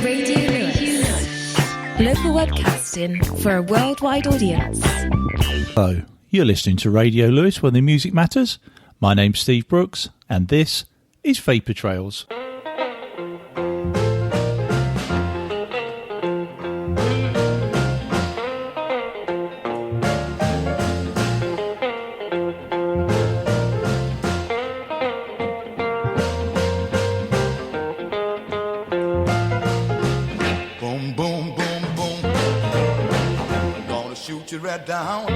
Radio Lewis. Local webcasting for a worldwide audience. Hello, you're listening to Radio Lewis, where the music matters. My name's Steve Brooks, and this is Vapour Trails. Right down,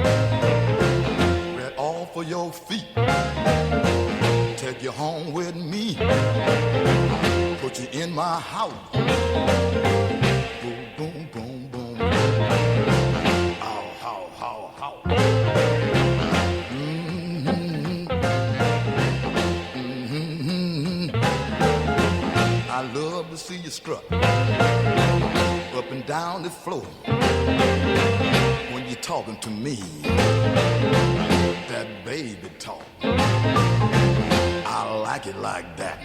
right off of your feet. Take you home with me. Put you in my house. Boom, boom, boom, boom. Ow, how, how, how. Mm-hmm. Mm-hmm. I love to see you strut up and down the floor. You're talking to me, that baby talk. I like it like that.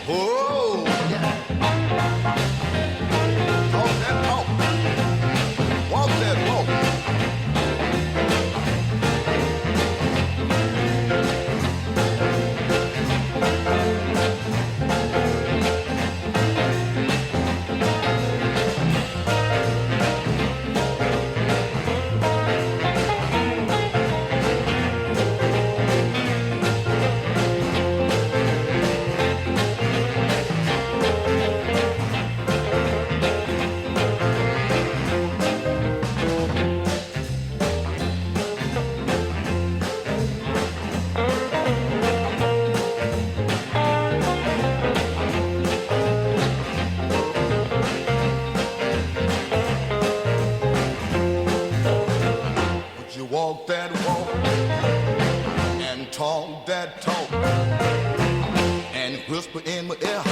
Oh, yeah. Talk that talk. Walk that walk. Walk that walk and talk that talk and whisper in my ear.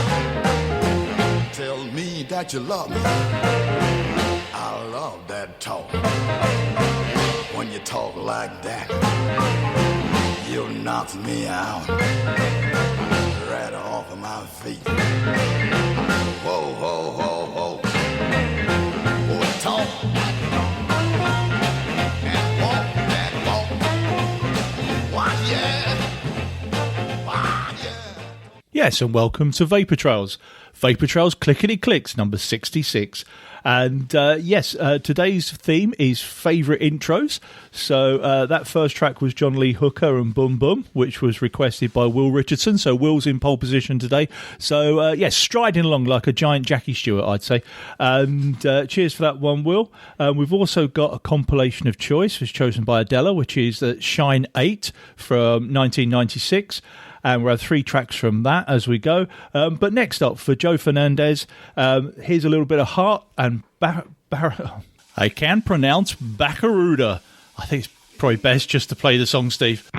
Tell me that you love me. I love that talk. When you talk like that, you knock me out right off of my feet. Whoa, whoa, whoa, whoa. Oh, talk. Yes, and welcome to Vapour Trails. Vapour Trails Clickety Clicks, number 66. And today's theme is favourite intros. So that first track was John Lee Hooker and Boom Boom, which was requested by Will Richardson. So Will's in pole position today. So, striding along like a giant Jackie Stewart, I'd say. And cheers for that one, Will. We've also got a compilation of choice, was chosen by Adela, which is Shine 8 from 1996. And we'll have 3 tracks from that as we go. But next up, for Joe Fernandez, here's a little bit of Heart and I can pronounce Baccaruda. I think it's probably best just to play the song, Steve.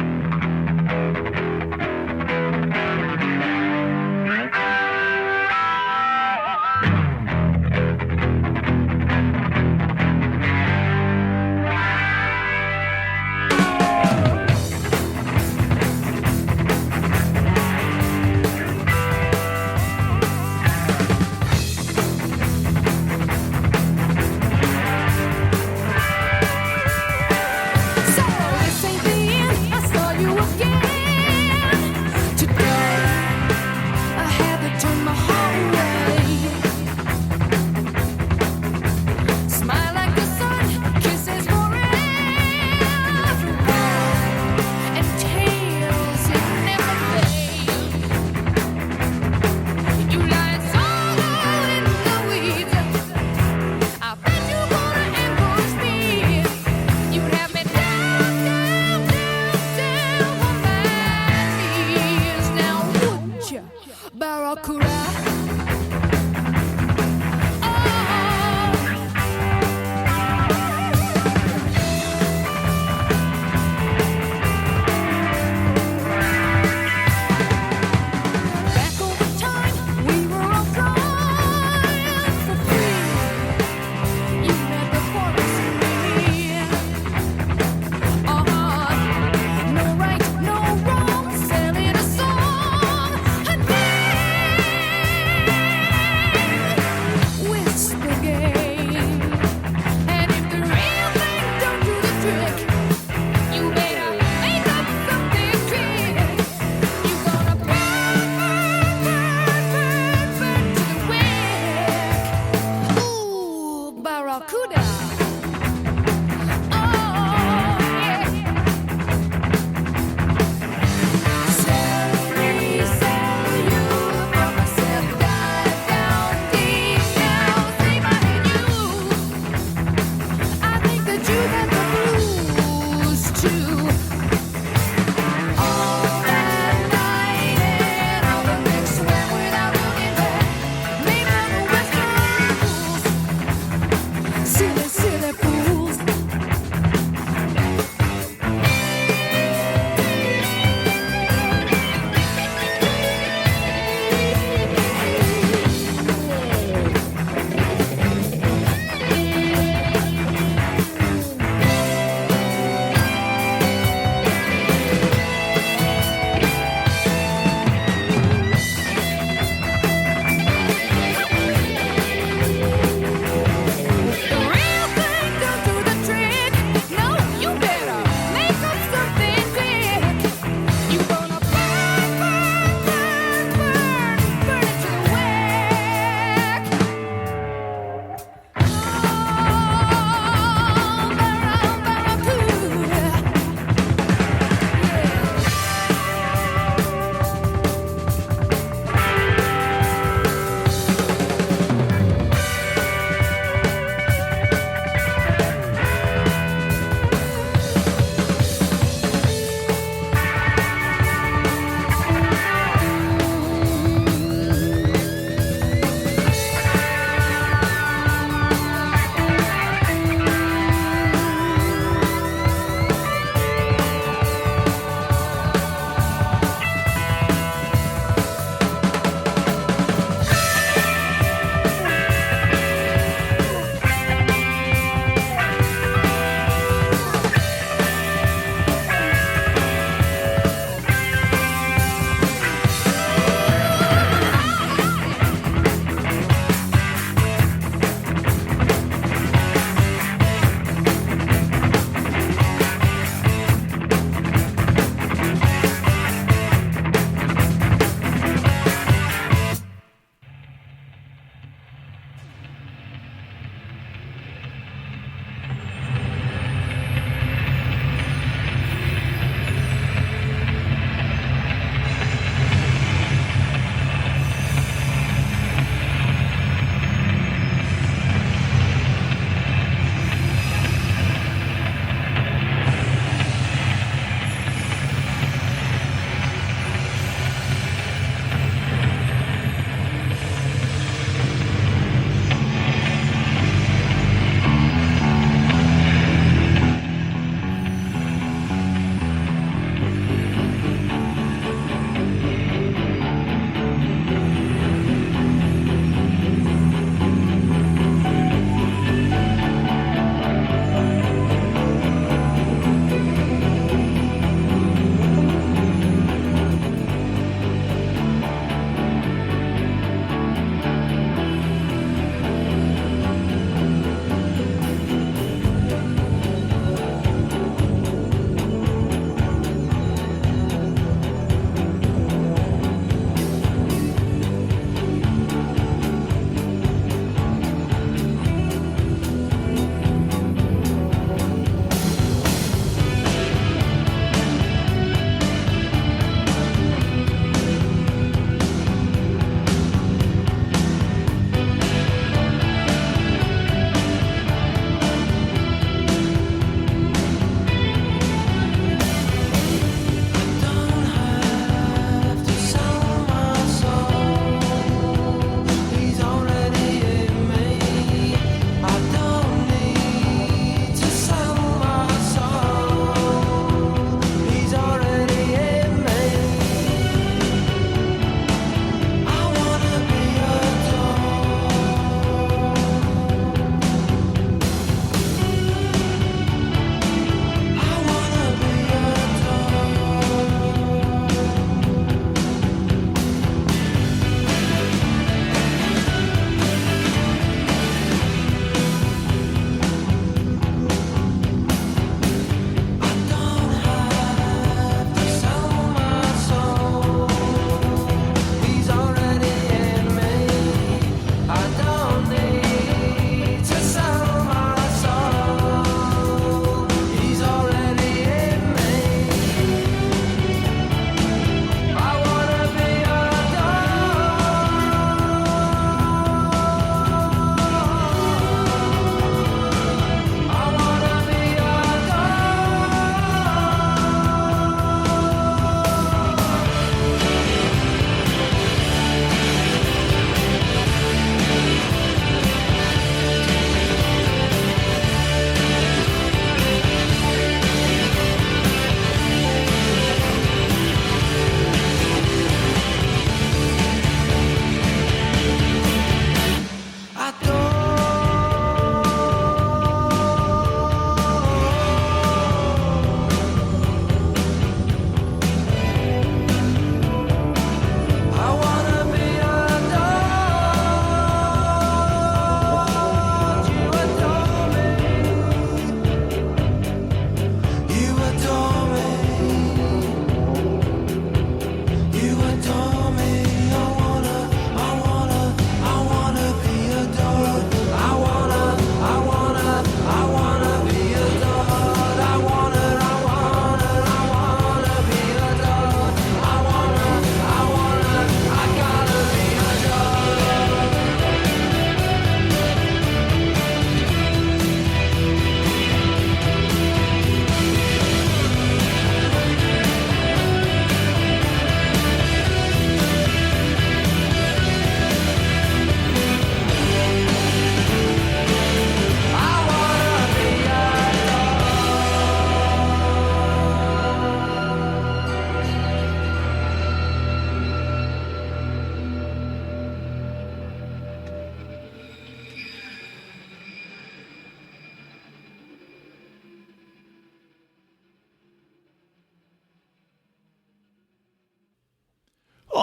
So this ain't the end. I saw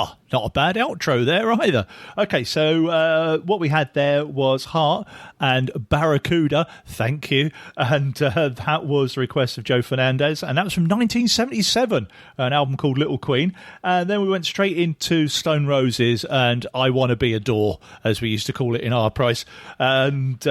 Ah, not a bad outro there either. Okay, so what we had there was Heart and Barracuda, thank you. And that was the request of Joe Fernandez. And that was from 1977, an album called Little Queen. And then we went straight into Stone Roses and I Want to Be a Door, as we used to call it in our price. And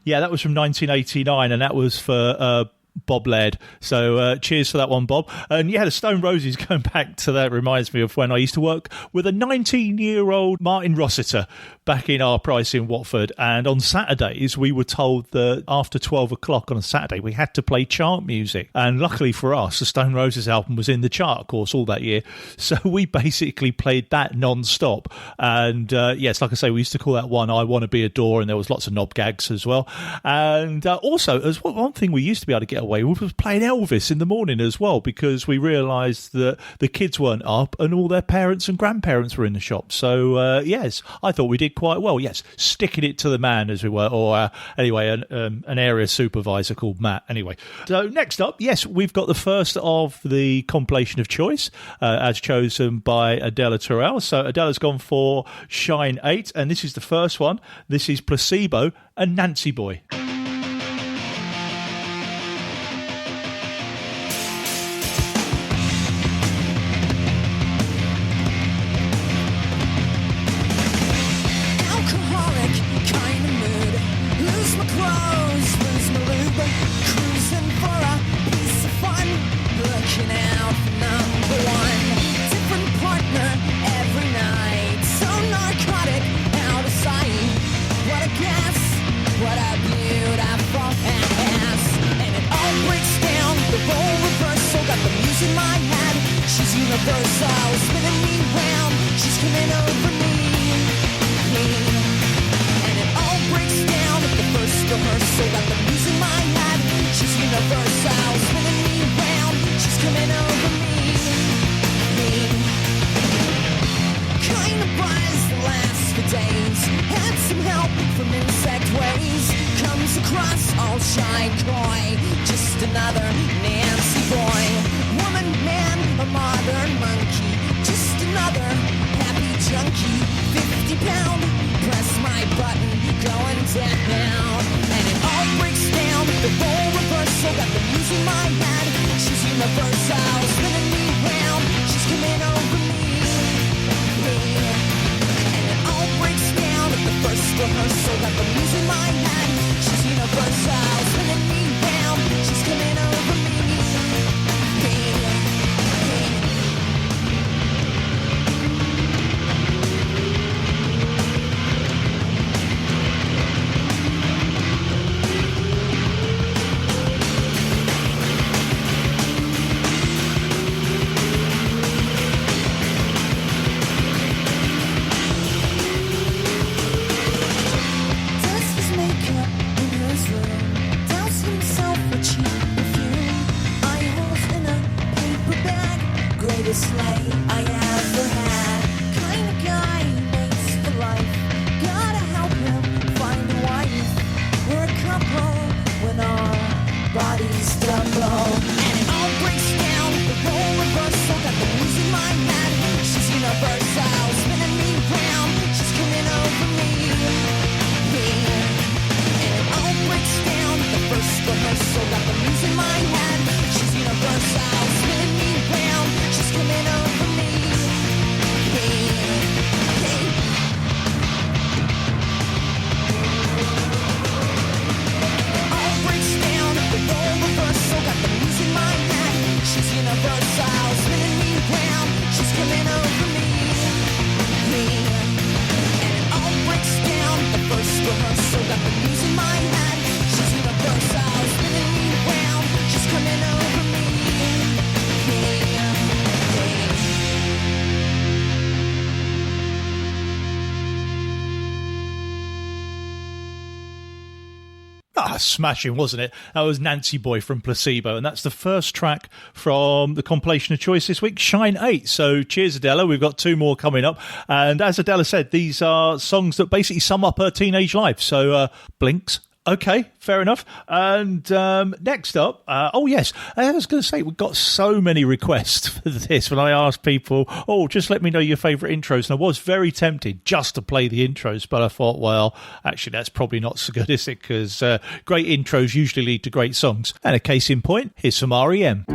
yeah, that was from 1989, and that was for Bob Laird. So cheers for that one, Bob. And yeah, the Stone Roses, going back to that, reminds me of when I used to work with a 19-year-old Martin Rossiter back in our price in Watford. And on Saturdays, we were told that after 12 o'clock on a Saturday, we had to play chart music. And luckily for us, the Stone Roses album was in the chart, of course, all that year. So we basically played that non-stop. And yes, like I say, we used to call that one I Want to Be a Door, and there was lots of knob gags as well. And also, as one thing we used to be able to get away with was playing Elvis in the morning as well, because we realised that the kids weren't up and all their parents and grandparents were in the shop. So yes, I thought we did quite well. Yes, sticking it to the man, as we were, or anyway, an area supervisor called Matt. Anyway, so next up, yes, we've got the first of the compilation of choice, as chosen by Adela Terrell. So Adela's gone for Shine 8, and this is the first one. This is Placebo and Nancy Boy. Smashing, wasn't it? That was Nancy Boy from Placebo, and that's the first track from the compilation of choice this week, Shine 8. So cheers, Adela. We've got two more coming up, and as Adela said, these are songs that basically sum up her teenage life. So blinks Okay, fair enough. And next up, oh yes, I was going to say we've got so many requests for this. When I asked people, oh, just let me know your favourite intros, and I was very tempted just to play the intros, but I thought, well, actually that's probably not so good, is it? Because great intros usually lead to great songs. And a case in point, here's some REM.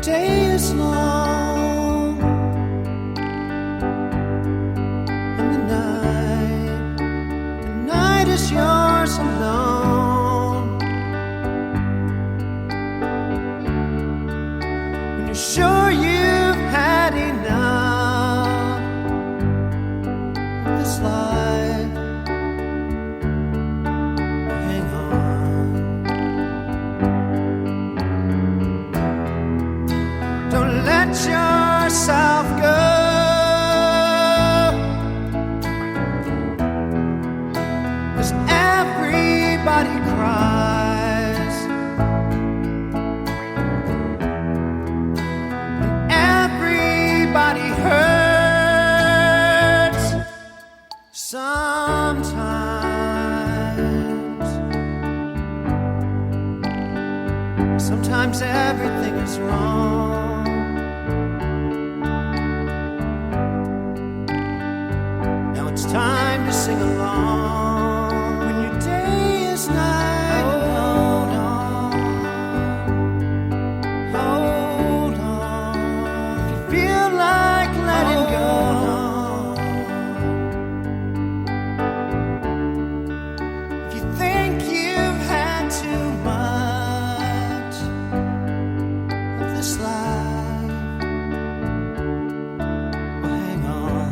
Day is long and the night is yours alone. When you're sure you've had enough of this life, hang on. Don't let yourself go, 'cause everybody cries and everybody hurts sometimes. Sometimes everything is wrong. It's time to sing along. When your day is night, hold on, hold on. If you feel like letting go, if you think you've had too much of this life, well, hang on.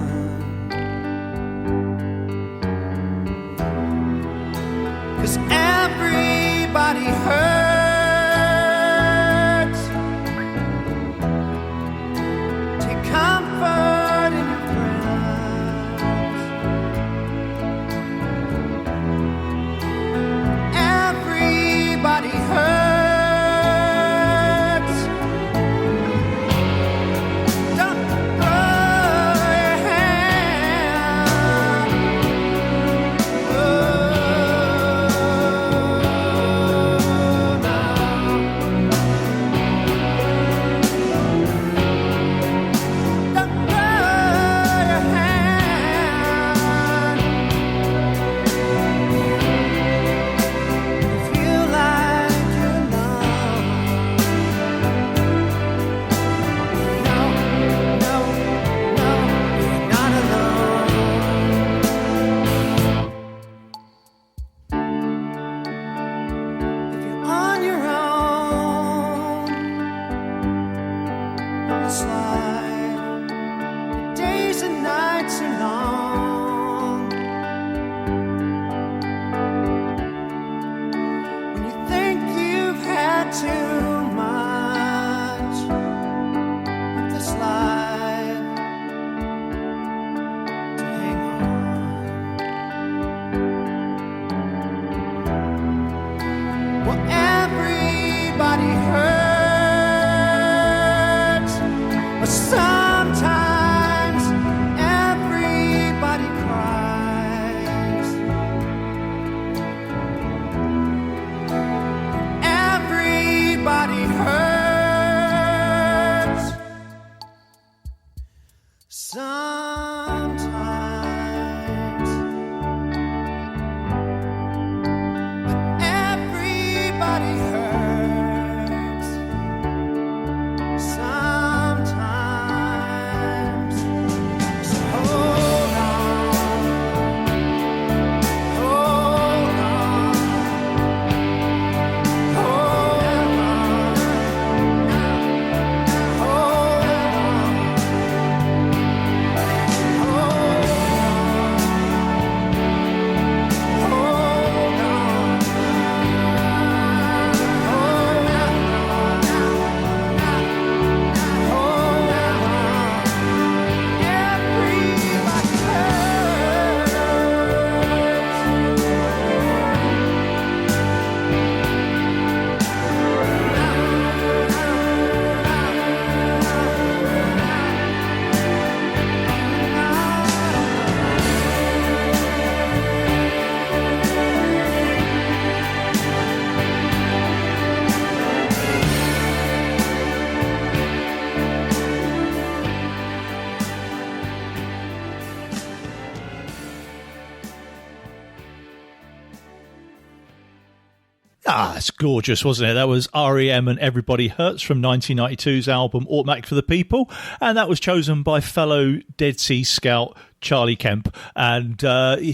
It's gorgeous, wasn't it? That was REM and Everybody Hurts from 1992's album Automatic for the People, and that was chosen by fellow Dead Sea Scout Charlie Kemp. And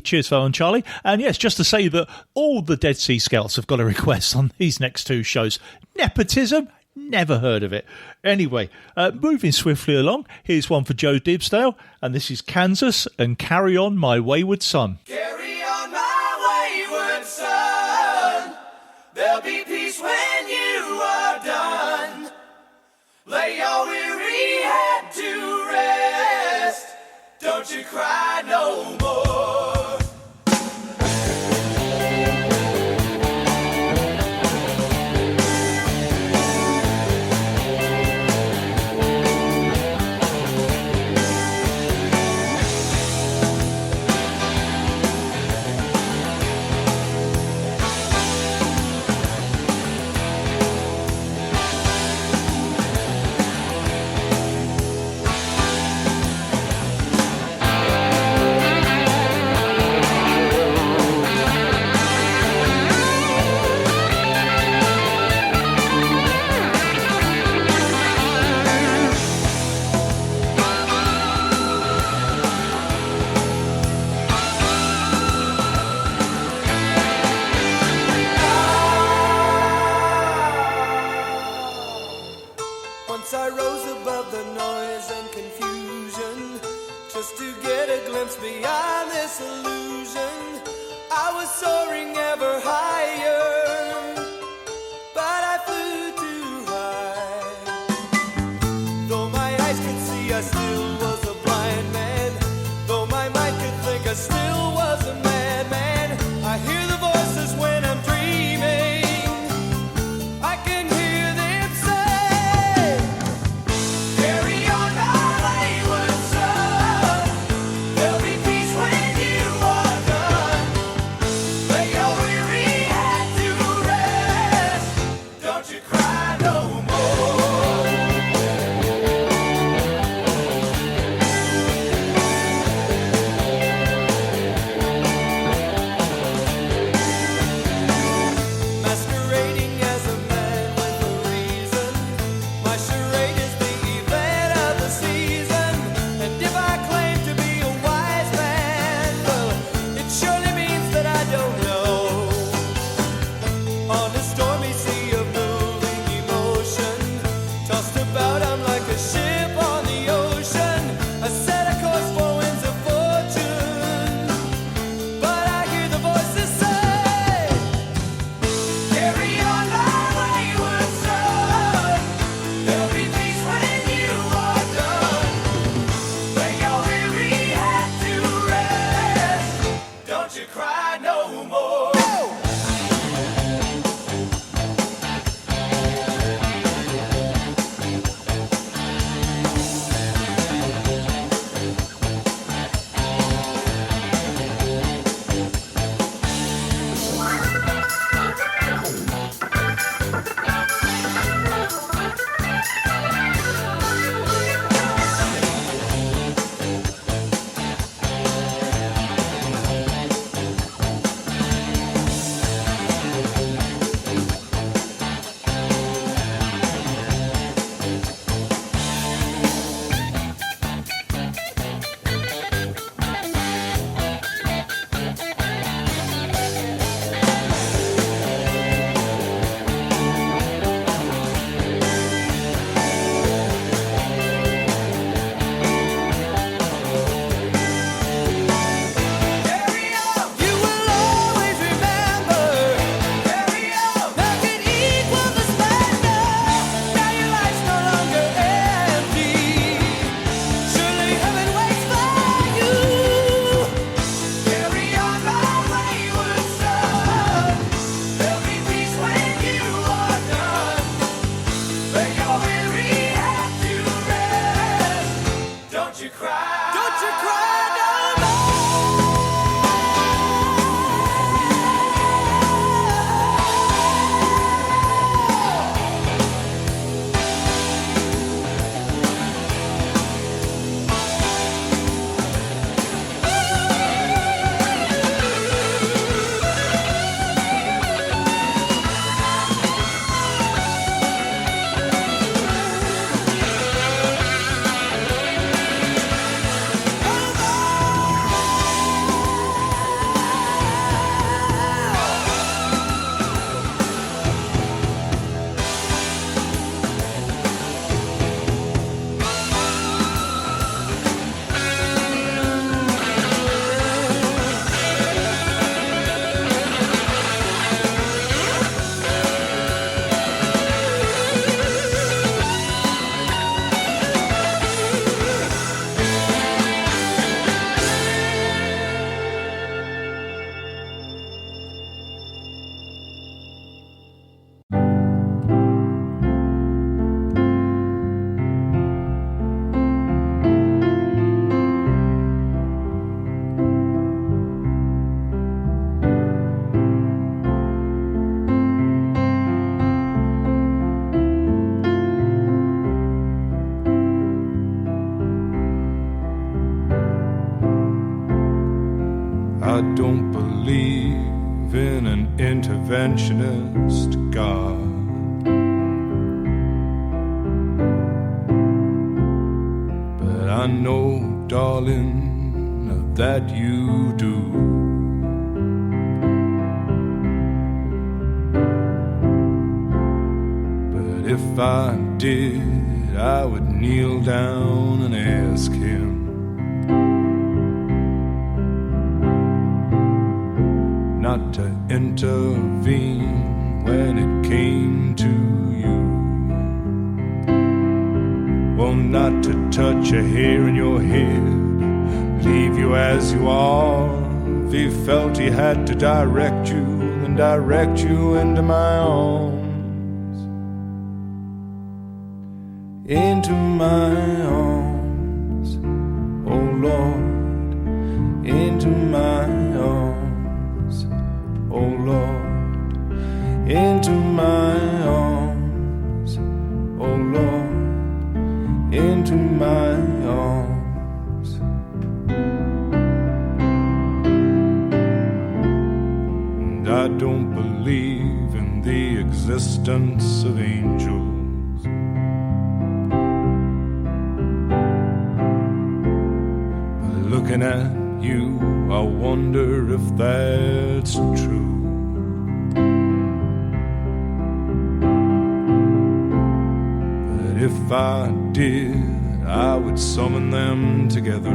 cheers for that one, Charlie. And yes, just to say that all the Dead Sea Scouts have got a request on these next two shows. Nepotism? Never heard of it. Anyway, moving swiftly along, here's one for Joe Dibsdale, and this is Kansas and Carry On My Wayward Son. Carry on my wayward son. There'll be peace when you are done. Lay your weary head to rest. Don't you cry no more. I rose above the noise and confusion, just to get a glimpse beyond this illusion. I was soaring ever higher, but I flew too high. Though my eyes could see, I still was a blind man. Though my mind could think, I still was a madman. I hear the voices when I'm dreaming. I can hear them say, carry on my wayward son. There'll be peace when you are done. Lay your weary I don't believe in an interventionist God. But I know, darling, that you do. But if I did, I would kneel down and ask him not to intervene when it came to you. Well, not to touch a hair in your head, leave you as you are. If he felt he had to direct you, then direct you into my arms. Into my arms, oh Lord, into my arms, oh Lord, into my arms, oh Lord, into my arms. And I don't believe in the existence of angels. But looking at you, I wonder if that's true. But if I did, I would summon them together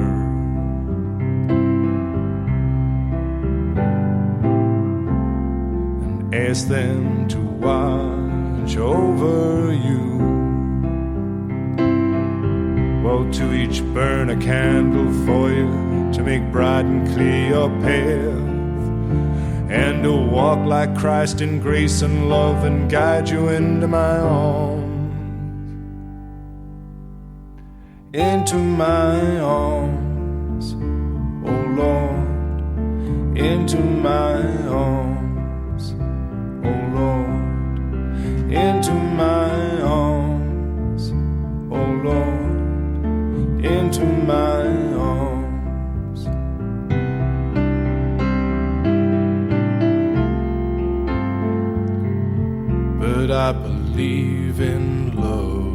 and ask them to watch over you. Well, to each burn a candle for you, to make bright and clear your path, and to walk like Christ in grace and love and guide you into my arms. Into my arms, oh Lord, into my arms, oh Lord, into my arms, oh Lord, into my arms. But I believe in love.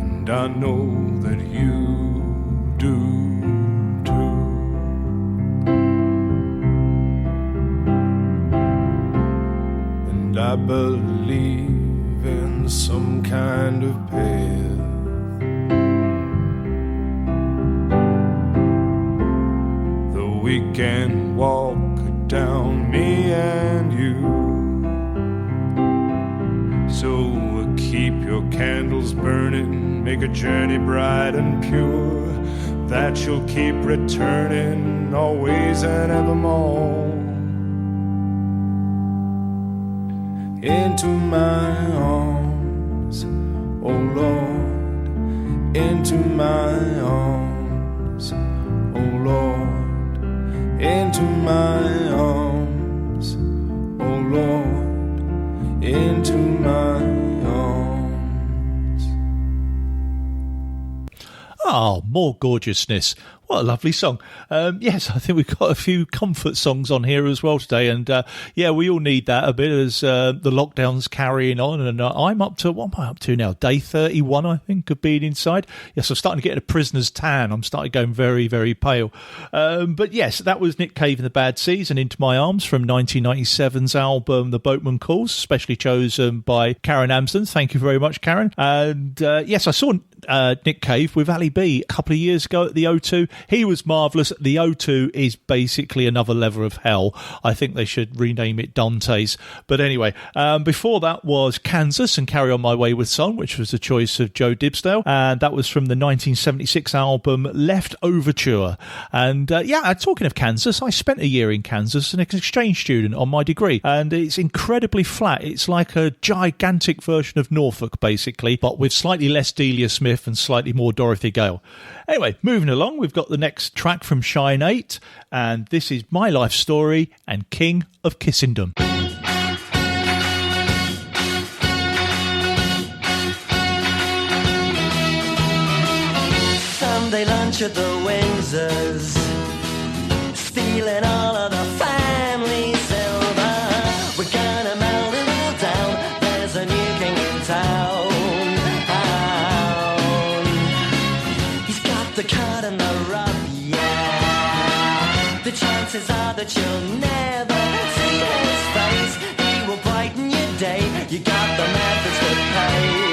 And I know that you do too. And I believe in some kind of path that we can walk down, me and you. So keep your candles burning, make a journey bright and pure, that you'll keep returning always and evermore. Into my arms, oh Lord, into my arms, oh Lord, into my arms, oh Lord, into my arms. Oh, more gorgeousness. What a lovely song. Yes, I think we've got a few comfort songs on here as well today. And yeah, we all need that a bit as the lockdown's carrying on. And I'm up to, what am I up to now? Day 31, I think, of being inside. Yes, I'm starting to get a prisoner's tan. I'm starting going very, very pale. But yes, that was Nick Cave and the Bad Seas and Into My Arms from 1997's album The Boatman Calls, specially chosen by Karen Amsden. Thank you very much, Karen. And yes, I saw Nick Cave with Ali B a couple of years ago at the O2. He was marvellous. The O2 is basically another level of hell. I think they should rename it Dante's. But anyway, before that was Kansas and Carry On My Wayward Son, which was the choice of Joe Dibsdale. And that was from the 1976 album Left Overture. And yeah, talking of Kansas, I spent a year in Kansas as an exchange student on my degree. And it's incredibly flat. It's like a gigantic version of Norfolk, basically, but with slightly less Delia Smith and slightly more Dorothy Gale. Anyway, moving along, we've got the next track from Shine 8, and this is My Life Story and King of Kissingdom. So Sunday lunch at the Windsors, stealing all of the family silver. We're gonna melt it all down. There's a new king in town. He's got the cut and the rub, yeah. The chances are that you'll never see his face. He will brighten your day. You got the methods to pay.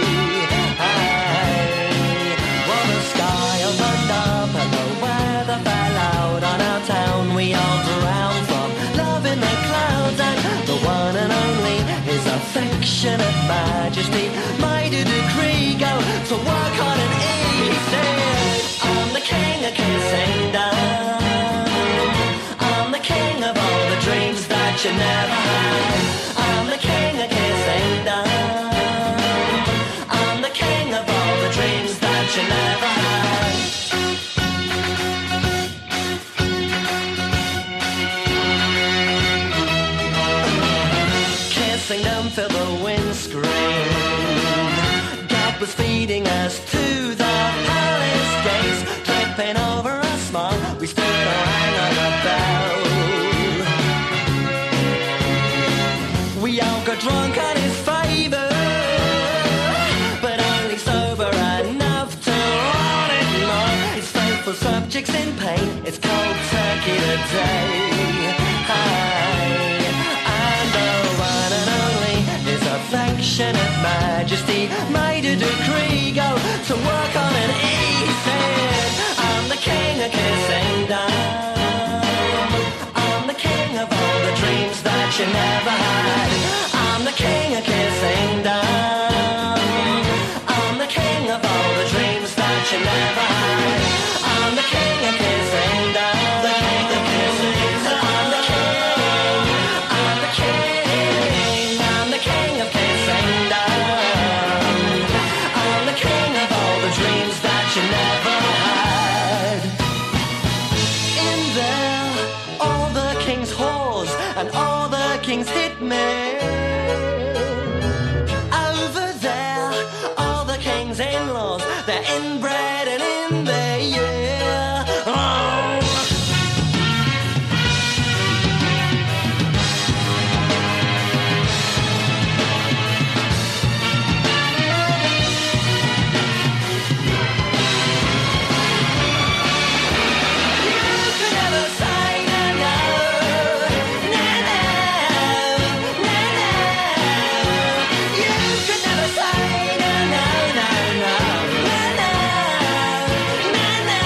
Well, the sky opened up and the weather fell out on our town. We all drowned from love in the clouds, and the one and only His affectionate majesty made a decree, go to work on an E. He said, I'm the king of kissing down. I'm the king of all the dreams that you never had. I'm the king of kissing down. I'm the king of all the dreams that you never had. Kissing them for the windscreen. God was feeding us to the palace gates, tripping over a smile. We stood around on a bell. We all got drunk on his favor, but only sober enough to want it more. It's faithful subjects in pain. It's cold turkey today. And the one and only His affectionate majesty made a decree, go to work on an E. He said, I'm the king of kissing down. I'm the king of all the dreams that you never had. I'm the king of kissing down. I'm the king of all the dreams that you never had. I'm the king of kissing down. The king of kissing down. I'm the king. I'm the king. I'm the king of kissing down. I'm the king of all the dreams that you never had. In there, all the king's whores and all the king's hitmen. Over there, all the king's in-laws, they're inbred and in their year. Oh. You could never say no, no, no, no, no, no. You could never say no, no, no, no, no, no, no, no.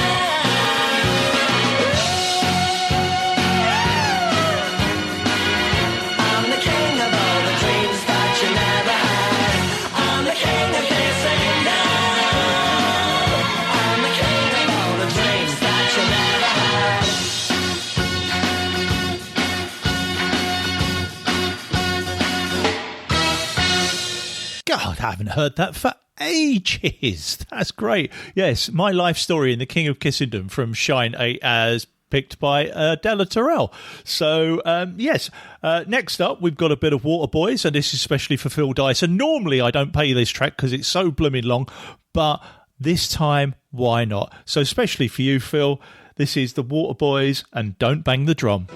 I'm the king of all the dreams that you never had. I'm the king of kissing now. I'm the king of all the dreams that you never had. God, I haven't heard that for ages. That's great. Yes, my life story in The King of Kissingdom from Shine 8 as picked by Della Terrell. So, yes, next up, we've got a bit of Waterboys, and this is especially for Phil Dyson. Normally, I don't play this track because it's so blooming long, but this time, why not? So, especially for you, Phil, this is the Waterboys and Don't Bang the Drum.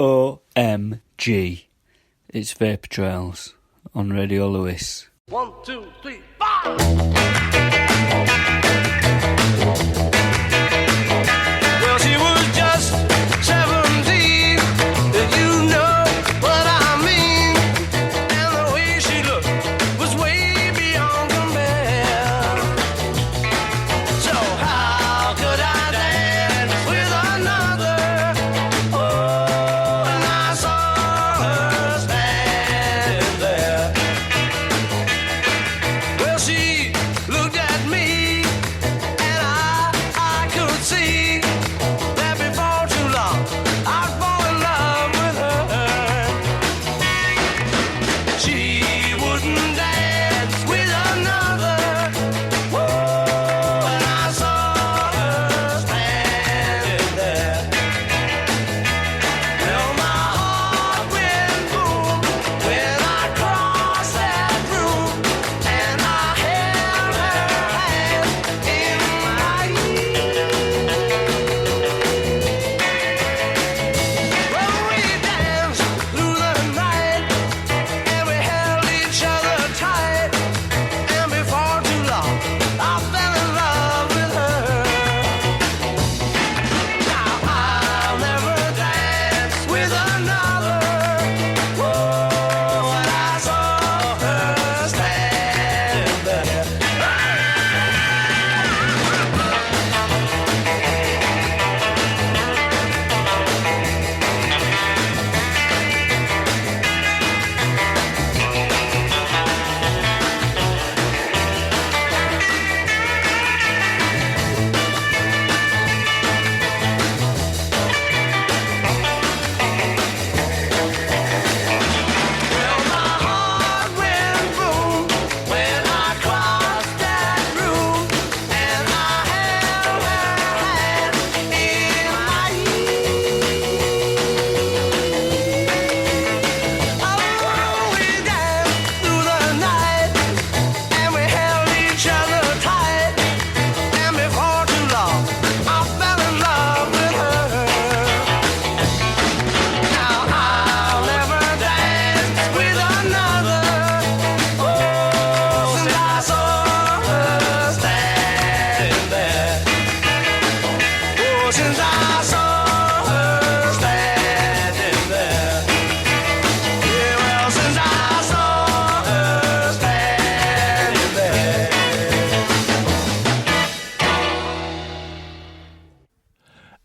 OMG. It's Vapour Trails on Radio Lewis. 1, 2, 3, 4! Well, she was just 17, you know what I mean. And the way she looked was way beyond compare. So how could I dance with another? Oh, and I saw her standing there. Well, she looked at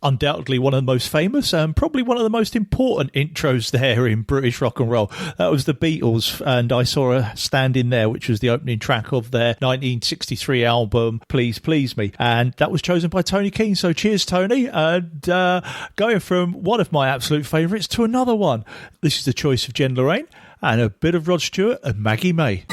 undoubtedly one of the most famous and probably one of the most important intros there in British rock and roll. That was the Beatles, and I Saw a Stand In There, which was the opening track of their 1963 album Please Please Me, and that was chosen by Tony Keane. So cheers, Tony. And going from one of my absolute favourites to another one, this is the choice of Jen Lorraine and a bit of Rod Stewart and Maggie May.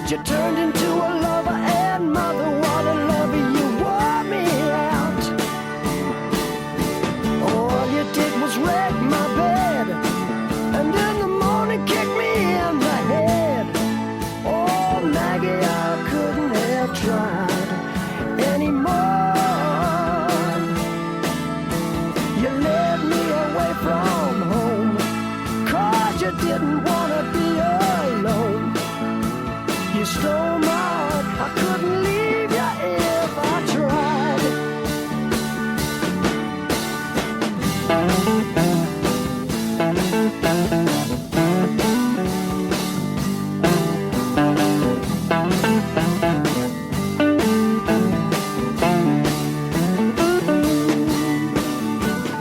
You turned into a lover and mother, what a lover, you wore me out. All you did was wreck my bed, and in the morning kick me in the head. Oh, Maggie, I couldn't have tried anymore. You led me away from home, 'cause you didn't want to be alone. You stole my heart, I couldn't leave you if I tried.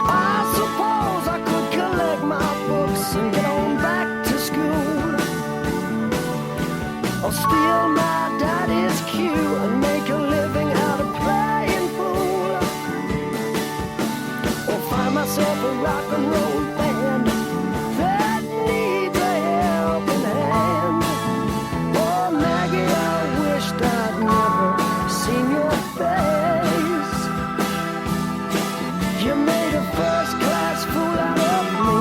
I suppose I could collect my books and get on back to school, or steal my daddy's cue and make a living out of playing fool, or find myself a rock and roll band that needs a helping hand. Oh, Maggie, I wished I'd never seen your face. You made a first-class fool out of me,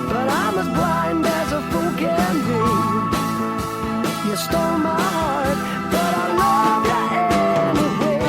but I'm as blind as a fool can be. You stole my heart, but I love you anyway.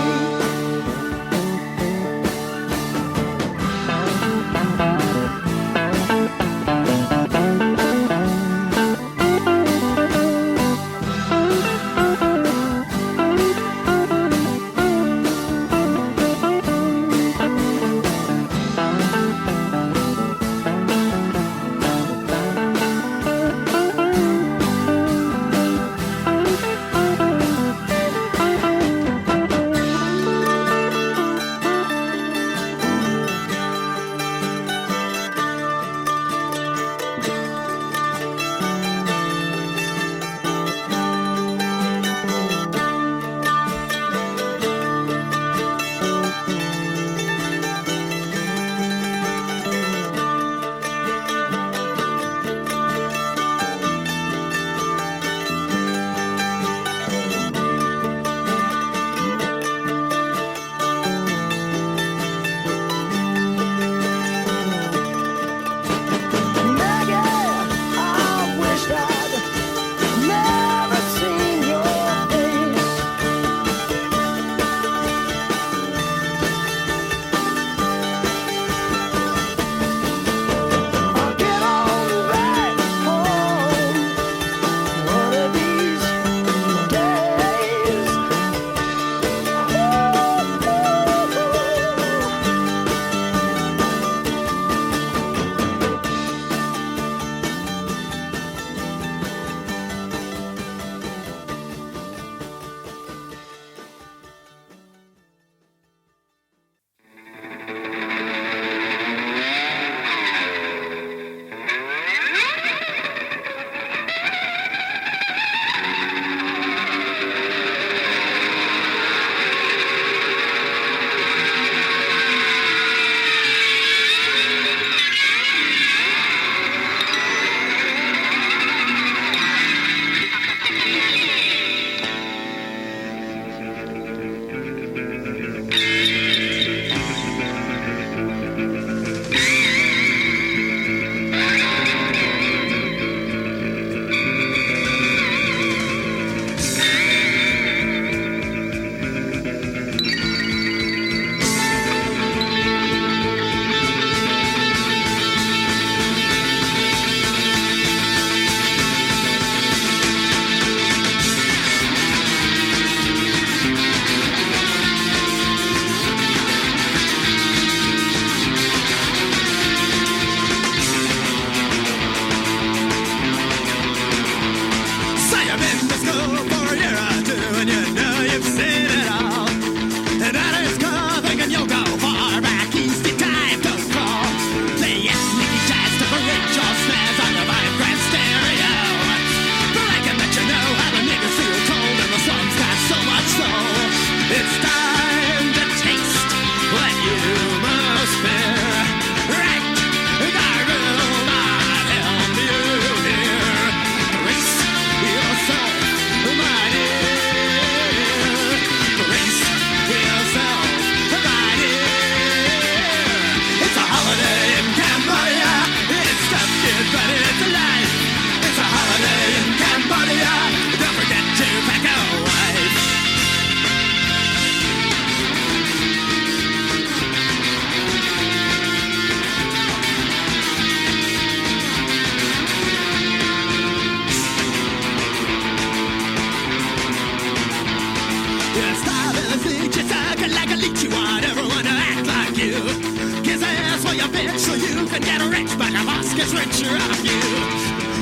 richer of you.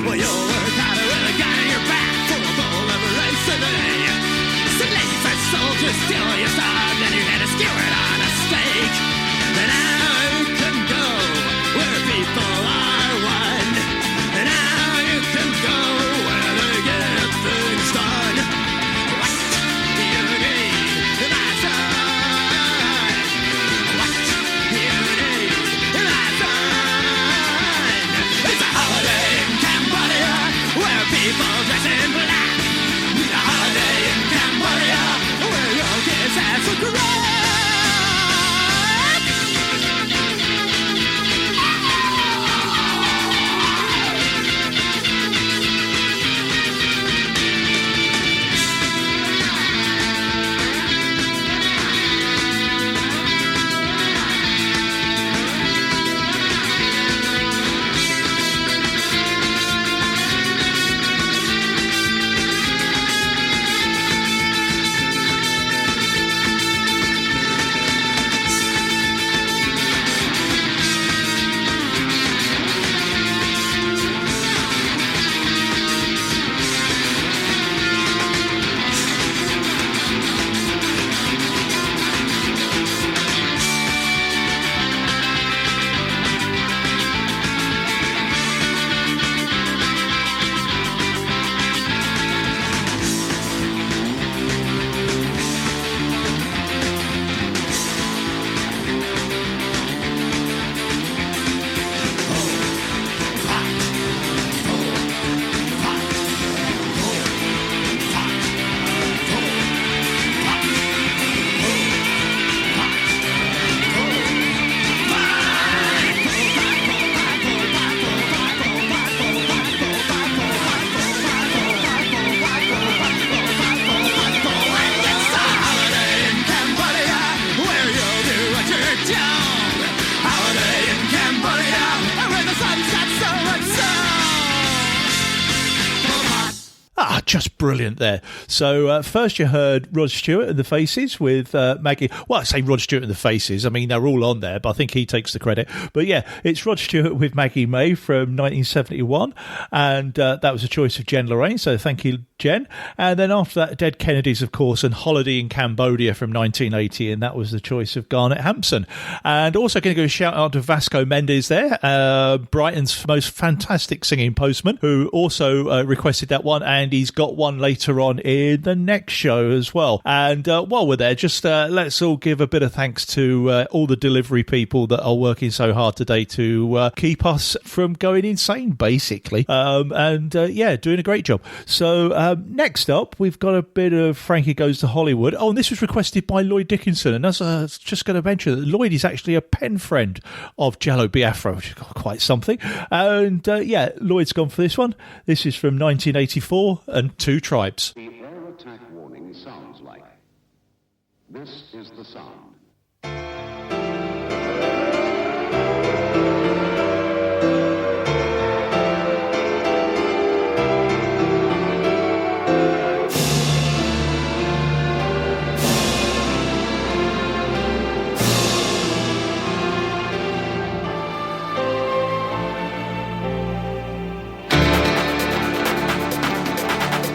Well, you'll work harder with a gun in your back for a bowl of rice a day. Some lazy soldiers steal your sword, then your head is skewered on a stake. And now you can go where people are one. And now you can go where they get things done. What do you need, my son? What do you need, my son? It's a holiday in Cambodia where people dress in black. It's a holiday in Cambodia where your kids have some crack. Just brilliant there. So first you heard Rod Stewart and the Faces with Maggie. Well, I say Rod Stewart and the Faces. I mean, they're all on there, but I think he takes the credit. But yeah, it's Rod Stewart with Maggie May from 1971. And that was a choice of Jen Lorraine. So thank you, Jen. And then after that, Dead Kennedys, of course, and Holiday in Cambodia from 1980. And that was the choice of Garnet Hampson. And also going to go shout out to Vasco Mendes there, Brighton's most fantastic singing postman, who also requested that one. And he's got one later on in the next show as well. And while we're there, just let's all give a bit of thanks to all the delivery people that are working so hard today to keep us from going insane, basically. Yeah, doing a great job. So next up, we've got a bit of Frankie Goes to Hollywood. Oh, and this was requested by Lloyd Dickinson. And as I was just going to mention, that Lloyd is actually a pen friend of Jello Biafra, which is quite something. And yeah, Lloyd's gone for this one. This is from 1984 and Two Tribes. The air attack warning sounds like. This is the sound.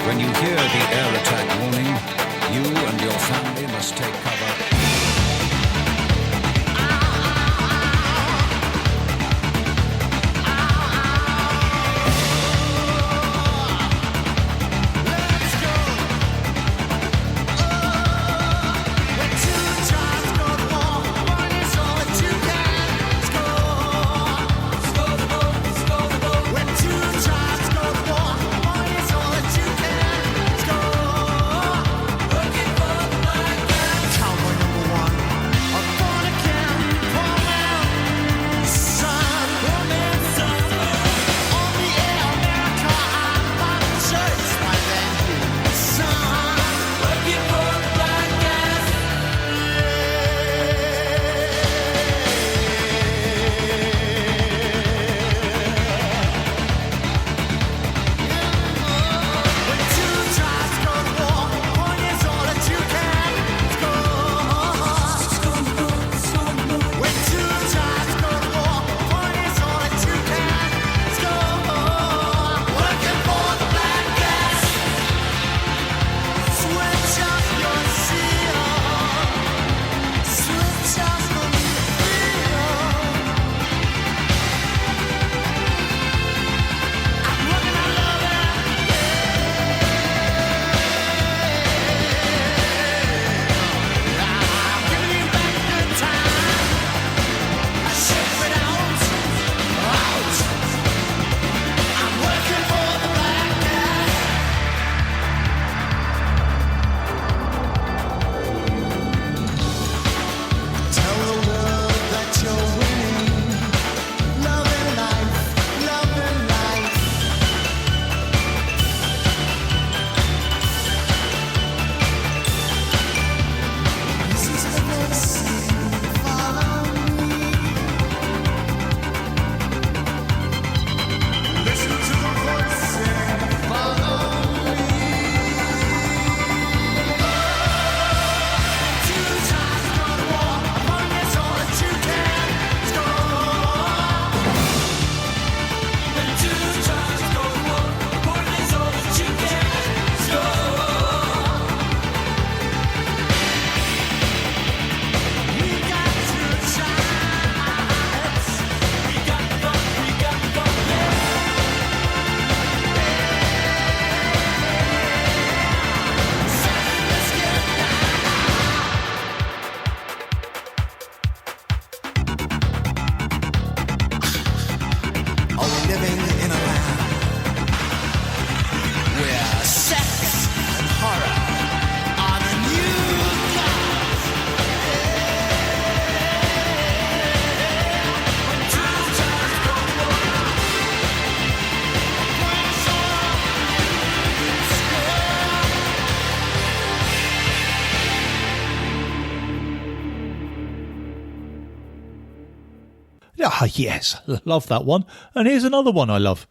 When you hear the air attack warning, you and your family must take cover. Ah, yes, love that one. And here's another one I love.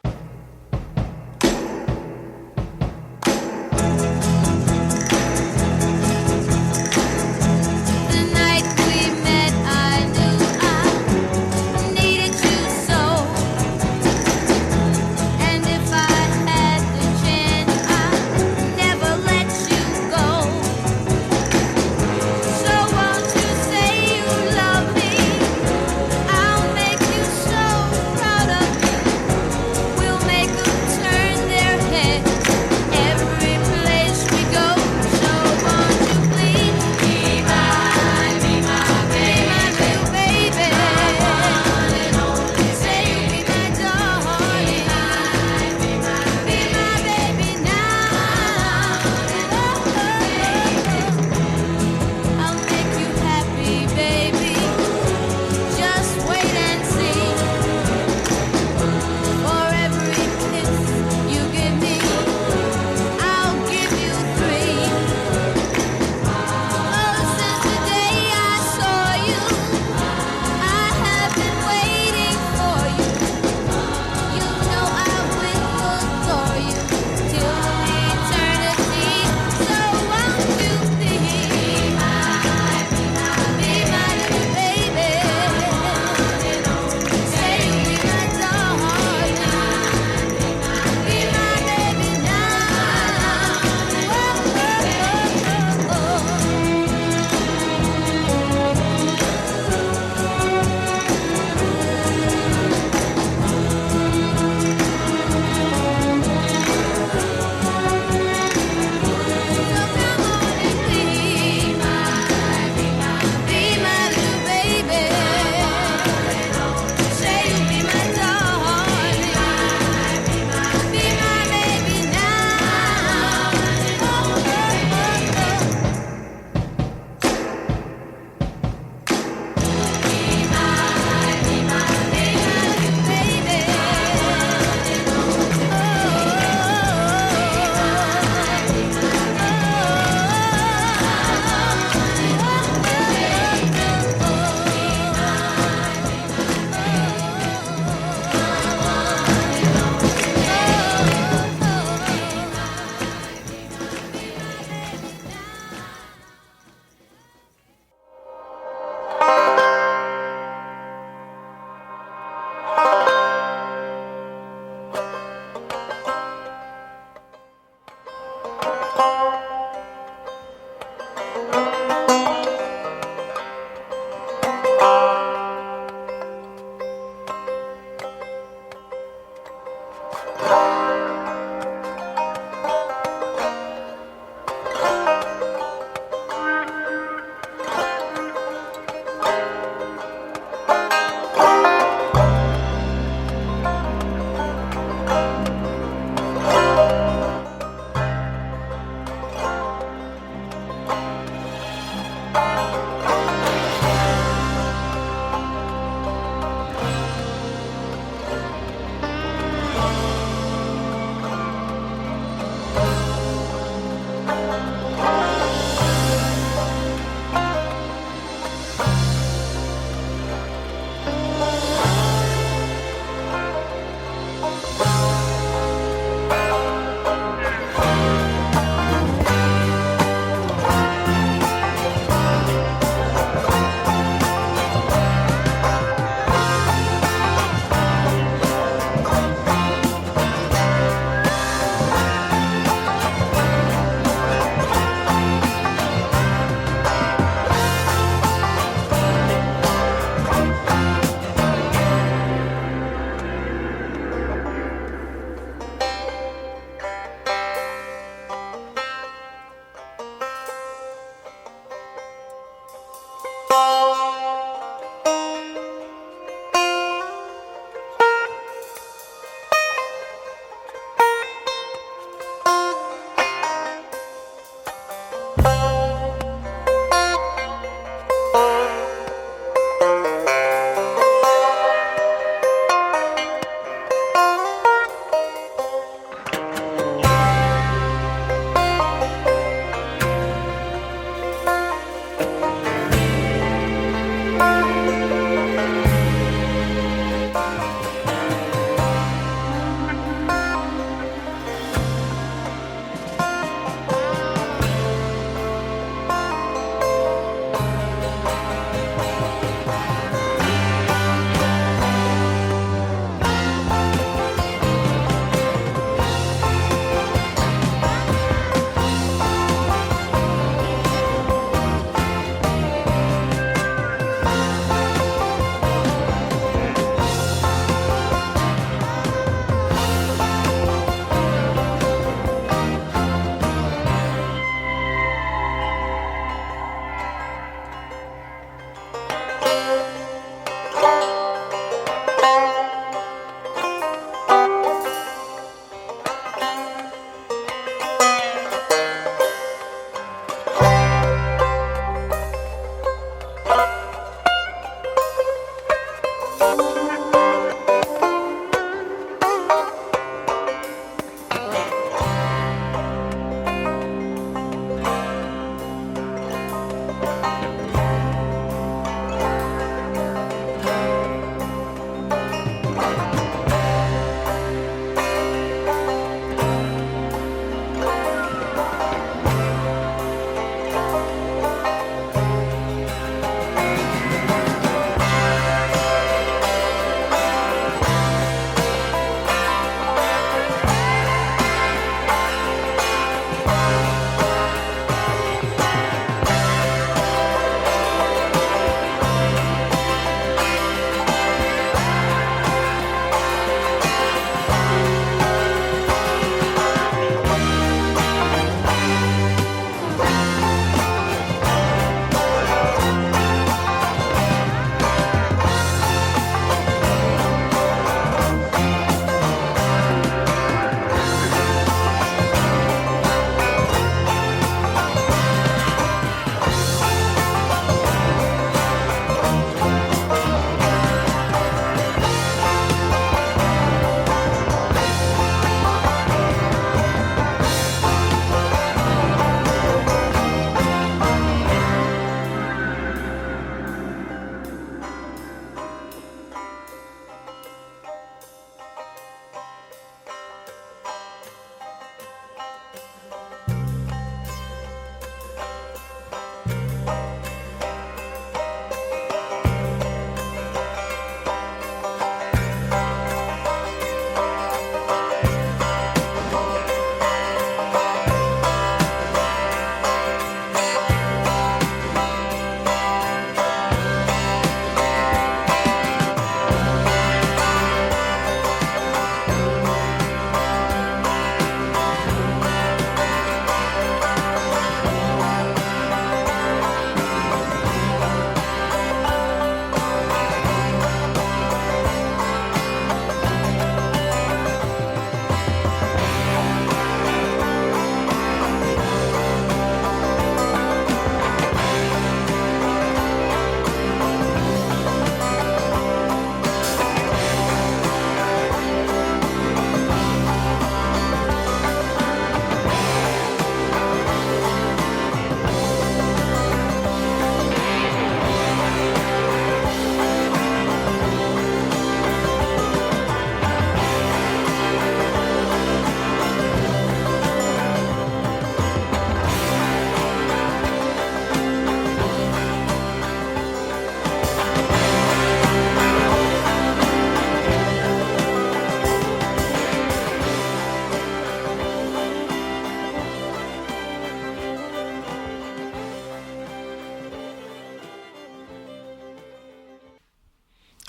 We'll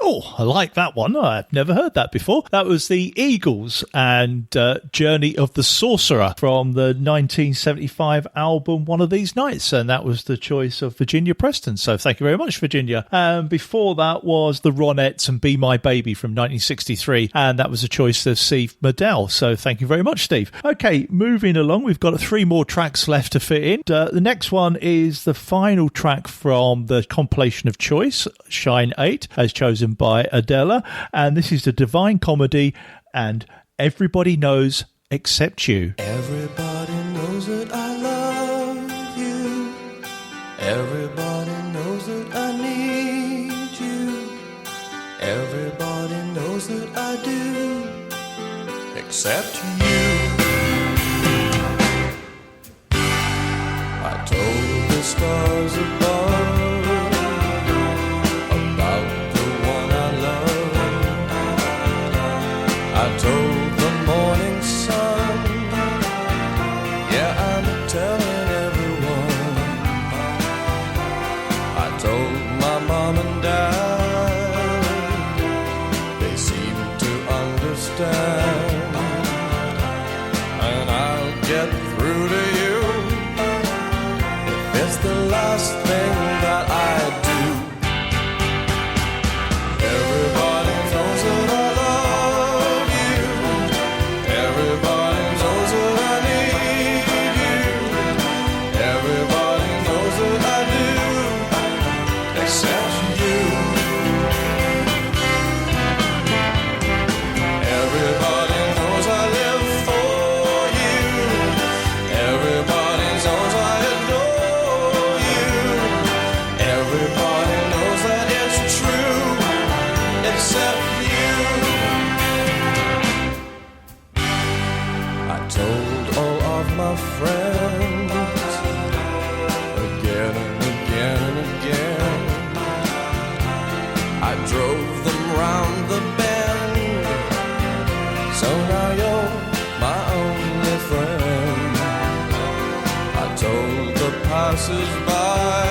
Oh, I like that one. I've never heard that before. That was the Eagles and Journey of the Sorcerer from the 1975 album One of These Nights, and that was the choice of Virginia Preston. So thank you very much, Virginia. And before that was the Ronettes and Be My Baby from 1963, and that was a choice of Steve Medell. So thank you very much, Steve. Okay, moving along, we've got 3 more tracks left to fit in. The next one is the final track from the compilation of Choice, Shine 8, as chosen by Adela, and this is the Divine Comedy and Everybody Knows Except You. Everybody knows that I love you. Everybody knows that I need you. Everybody knows that I do, except you. I told the stars above I told the morning sun, yeah, I'm telling everyone. I told my mom and dad, they seem to understand. And I'll get through to you if it's the last thing that I do. Everybody knows that I love you. Everybody knows that I need you. Everybody knows that I do, except you. Everybody knows I live for you. Everybody knows I adore you. Everybody knows that it's true, except you. I told all of my friends again and again and again. I drove them round the bend, so now you're my only friend. I told the passers-by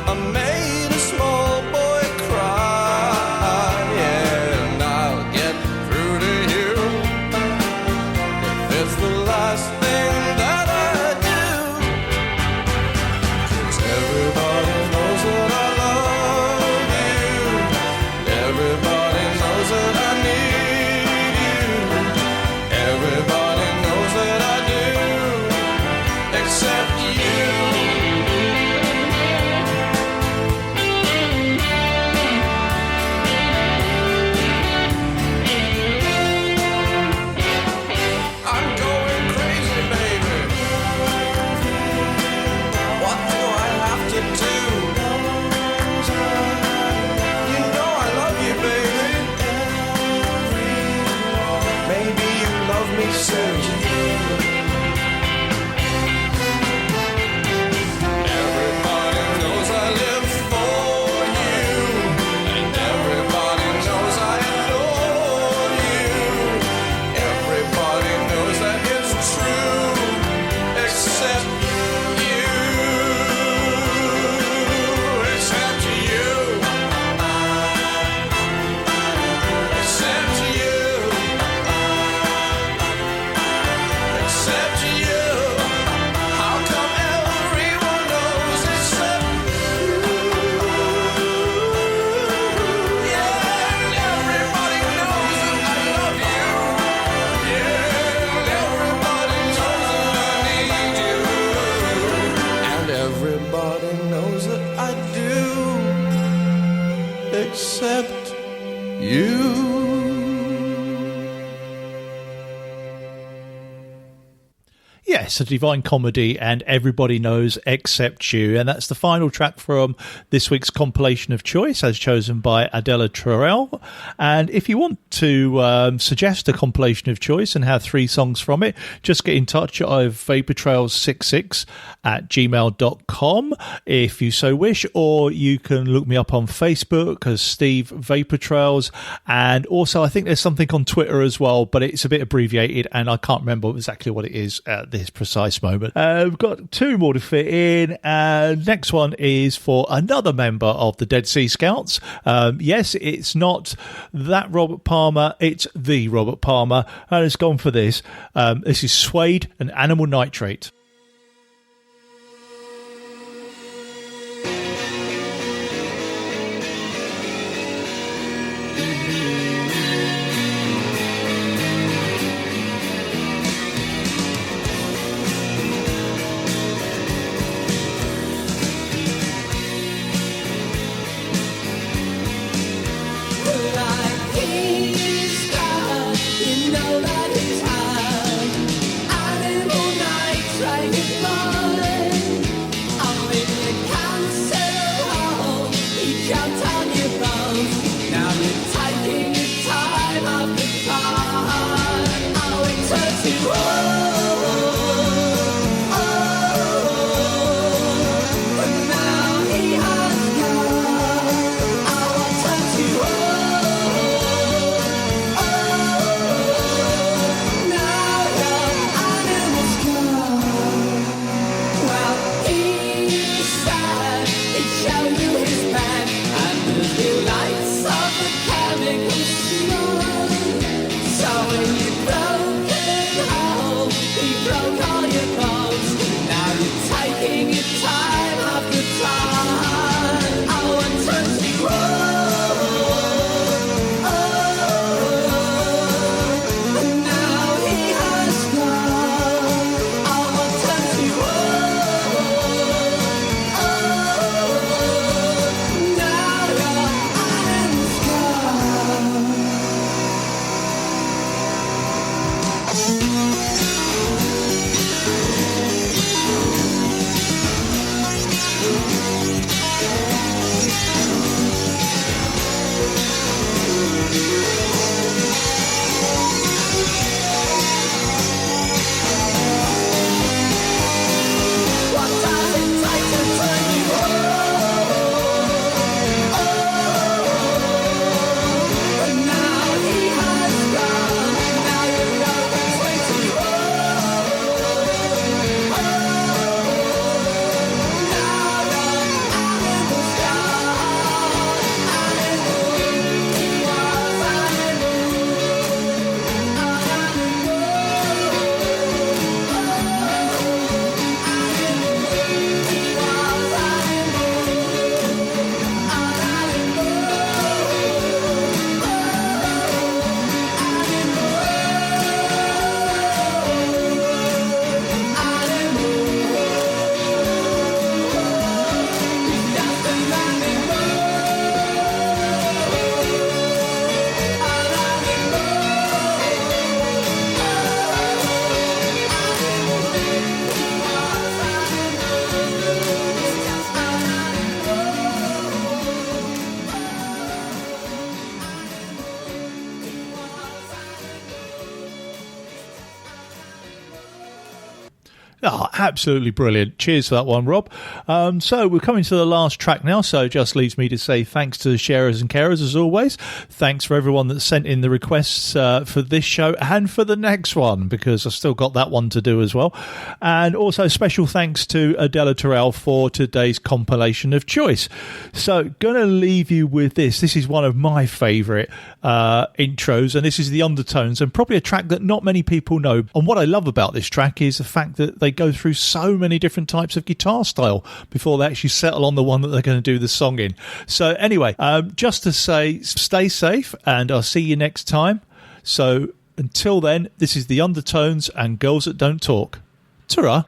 I made a small boy cry, yeah, and I'll get through to you if it's the last thing that I do. 'Cause everybody knows that I love you. Everybody knows that I need you. Everybody knows that I do, except you. I'm going crazy, baby. What do I have to do? You know I love you, baby. Maybe you love me soon. Everybody knows I live for you, and everybody knows I adore you. Everybody knows that it's true, except you. Except you. Except you. Except you. How come everyone knows except you? Yeah, and everybody knows that I love you. Yeah, and everybody knows that I need you. And everybody knows that I do, except you. Yes, a Divine Comedy and Everybody Knows Except You. And that's the final track from this week's compilation of Choice, as chosen by Adela Traorel. And if you want to suggest a compilation of Choice and have 3 songs from it, just get in touch at vaportrails66@gmail.com if you so wish, or you can look me up on Facebook as Steve Vapour Trails. And also, I think there's something on Twitter as well, but it's a bit abbreviated and I can't remember exactly what it is at this this precise moment. We've got two more to fit in. Next one is for another member of the Dead Sea Scouts. Yes, it's not that Robert Palmer, it's the Robert Palmer, and it's gone for this. This is Suede and Animal Nitrate. Oh, absolutely brilliant. Cheers for that one, Rob. So we're coming to the last track now, so it just leaves me to say thanks to the sharers and carers as always. Thanks for everyone that sent in the requests for this show and for the next one, because I've still got that one to do as well. And also special thanks to Adela Terrell for today's compilation of choice. So going to leave you with this. This is one of my favourite intros, and this is The Undertones, and probably a track that not many people know. And what I love about this track is the fact that they go through so many different types of guitar style before they actually settle on the one that they're going to do the song in. So anyway, just to say, stay safe, and I'll see you next time. So until then, this is The Undertones and Girls That Don't Talk. Ta-ra.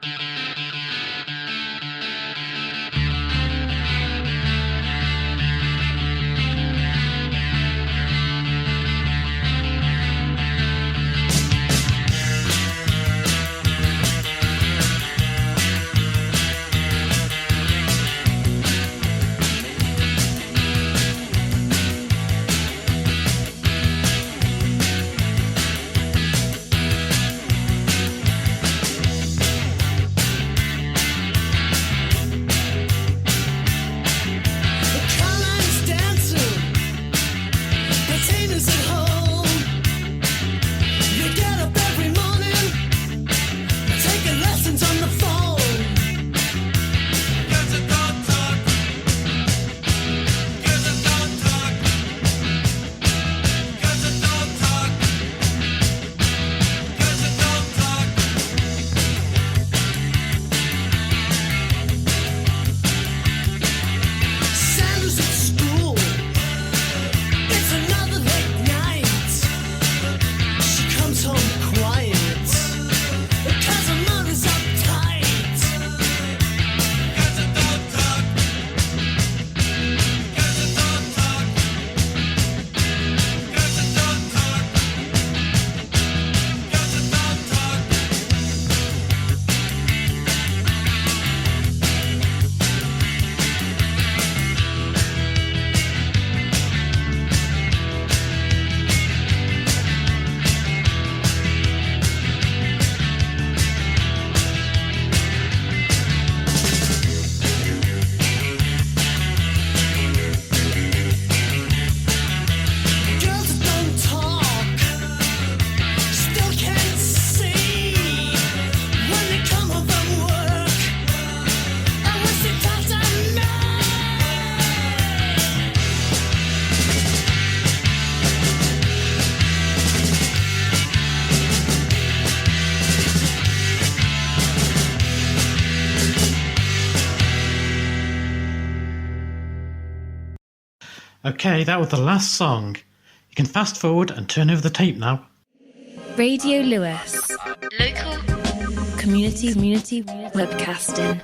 Okay, that was the last song. You can fast forward and turn over the tape now. Radio Lewis. Local community webcasting.